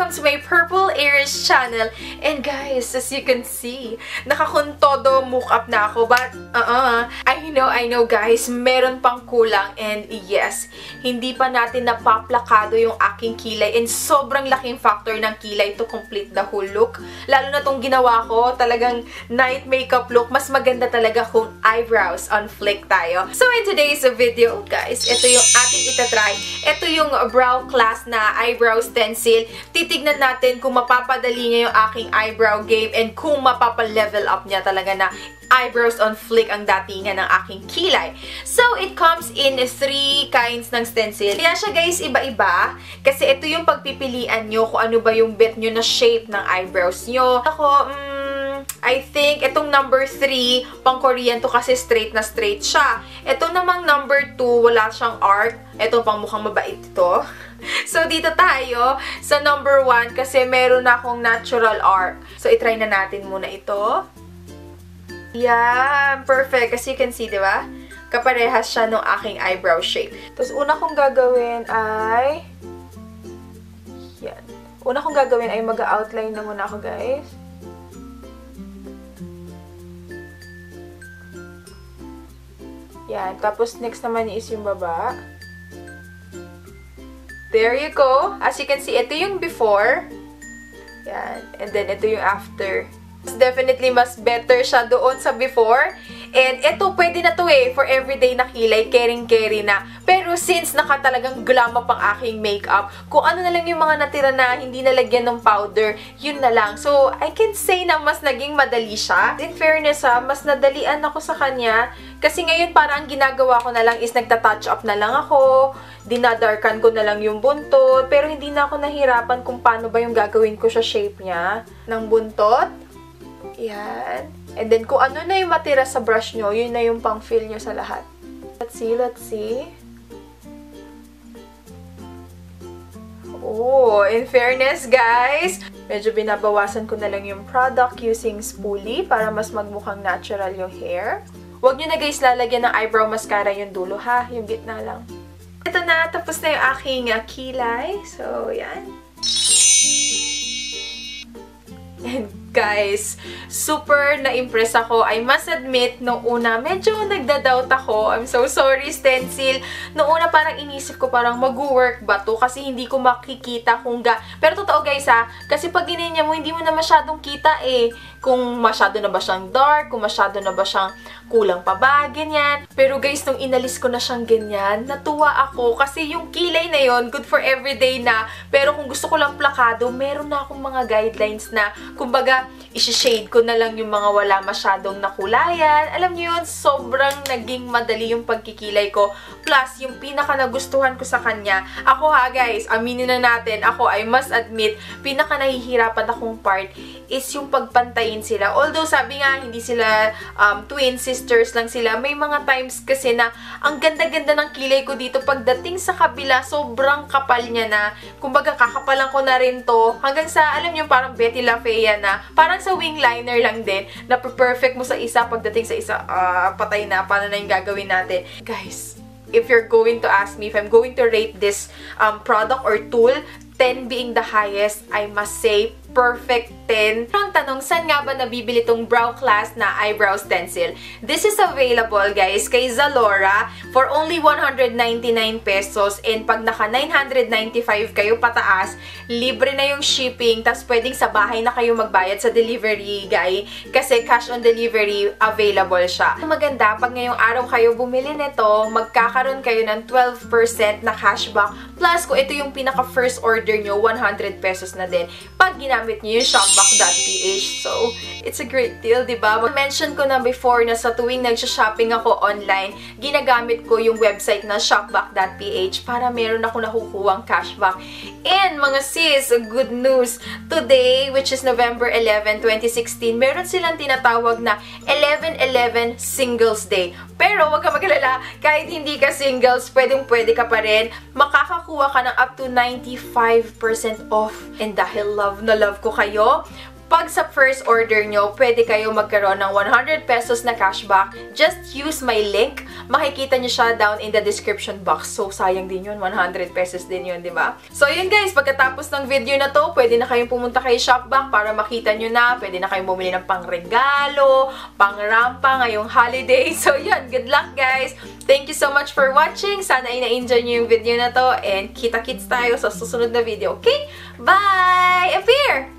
welcome to my Purple Aries channel. And guys, as you can see, nakakuntodo mukap na ako. But, I know guys, meron pang kulang. And yes, hindi pa natin napaplakado yung aking kilay. And sobrang laking factor ng kilay to complete the whole look. Lalo na tong ginawa ko, talagang night makeup look. Mas maganda talaga kung eyebrows on flick tayo. So in today's video, guys, ito yung ating itatry. Ito yung brow class na eyebrow stencil. Titignan natin kung mapapadali niya yung aking eyebrow game and kung mapapa-level up niya talaga na eyebrows on flick ang datingan ng aking kilay. So, it comes in 3 kinds ng stencil. Kaya siya guys, iba-iba. Kasi ito yung pagpipilian nyo kung ano ba yung bet nyo na shape ng eyebrows nyo. Ako, I think, itong number 3, pang Korean to kasi straight na straight siya. Ito namang number 2, wala siyang arc. Ito pang mukhang mabait ito. So, dito tayo sa number 1 kasi meron na akong natural arc. So, itry na natin muna ito. Yan, perfect. As you can see, di ba? Kaparehas siya ng aking eyebrow shape. Tapos, una kong gagawin ay... Yan. Una kong gagawin ay mag-outline na muna ako, guys. Yan. Tapos, next naman is yung baba. There you go. As you can see, ito yung before. Yan. And then, ito yung after. Definitely, mas better siya doon sa before. And ito, pwede na to for everyday na kilay. Caring-carry na. Pero since nakatalagang glam up ang aking makeup, kung ano na lang yung mga natira na hindi nalagyan ng powder, yun na lang. So, I can say na mas naging madali siya. In fairness mas nadalian ako sa kanya. Kasi ngayon, parang ang ginagawa ko na lang is nagta-touch up na lang ako. Dinadarkan ko na lang yung buntot. Pero hindi na ako nahirapan kung paano ba yung gagawin ko sa shape niya ng buntot. Yan. And then, kung ano na yung matira sa brush nyo, yun na yung pang-fill nyo sa lahat. Let's see. Oh, in fairness, guys, medyo binabawasan ko na lang yung product using spoolie para mas magmukhang natural yung hair. Huwag nyo na, guys, lalagyan ng eyebrow mascara yung dulo, ha? Yung gitna lang. Ito na, tapos na yung aking kilay. So, yan. And guys, super na-impress ako. I must admit, nung una, medyo nagda-doubt ako. I'm so sorry, stencil. Nung una, parang inisip ko, parang mag-work ba to? Kasi hindi ko makikita kung Pero totoo guys kasi pag ginanya mo, hindi mo na masyadong kita kung masyado na ba siyang dark, kung masyado na ba siyang kulang pa ba, ganyan. Pero guys, nung inalis ko na siyang ganyan, natuwa ako. Kasi yung kilay na yon good for everyday na. Pero kung gusto ko lang plakado, meron na akong mga guidelines na, kumbaga, isi-shade ko na lang yung mga wala masyadong nakulayan. Alam niyo yun, sobrang naging madali yung pagkikilay ko. Plus, yung pinaka nagustuhan ko sa kanya, ako guys, aminin na natin, ako, I must admit, pinaka nahihirapan akong part is yung pagpantayin sila. Although, sabi nga, hindi sila twin sisters lang sila. May mga times kasi na ang ganda-ganda ng kilay ko dito. Pagdating sa kabila, sobrang kapal niya na. Kumbaga, kakapalan ko na rin to. Hanggang sa, alam niyo, parang Betty La Fea na. Parang sa wing liner lang din. Na perfect mo sa isa. Pagdating sa isa, patay na. Paano na yung gagawin natin? Guys, if you're going to ask me if I'm going to rate this product or tool, 10 being the highest, I must say, perfect 10. Ang tanong, saan nga ba nabibili tong brow class na eyebrow stencil? This is available, guys, kay Zalora for only 199 pesos. And pag naka 995 kayo pataas, libre na yung shipping. Tapos pwedeng sa bahay na kayo magbayad sa delivery guy. Kasi cash on delivery available siya. Ang maganda, pag ngayong araw kayo bumili nito, magkakaroon kayo ng 12% na cashback. Plus, kung ito yung pinaka first order nyo, 100 pesos na din. Pag ginamit nyo yung shopback.ph. So, it's a great deal, diba? Mention ko na before na sa tuwing nagsha-shopping ako online, ginagamit ko yung website na shopback.ph para meron ako nakukuhang cashback. And mga sis, good news. Today, which is November 11, 2016, meron silang tinatawag na 11/11 Singles Day. Pero, wag ka magalala, kahit hindi ka singles, pwedeng-pwede ka pa rin. Makakakuha ka ng up to 95% off. And dahil love na love ko kayo, pag sa first order nyo, pwede kayo magkaroon ng 100 pesos na cashback. Just use my link. Makikita nyo siya down in the description box. So, sayang din yun. 100 pesos din yun, di ba? So, yun guys. Pagkatapos ng video na to, pwede na kayong pumunta kay Shopback para makita nyo na. Pwede na kayong bumili ng pang-regalo, pang-rampa ngayong holiday. So, yun. Good luck, guys. Thank you so much for watching. Sana ay na-enjoy nyo yung video na to. And kita-kits tayo sa susunod na video. Okay? Bye! Appear!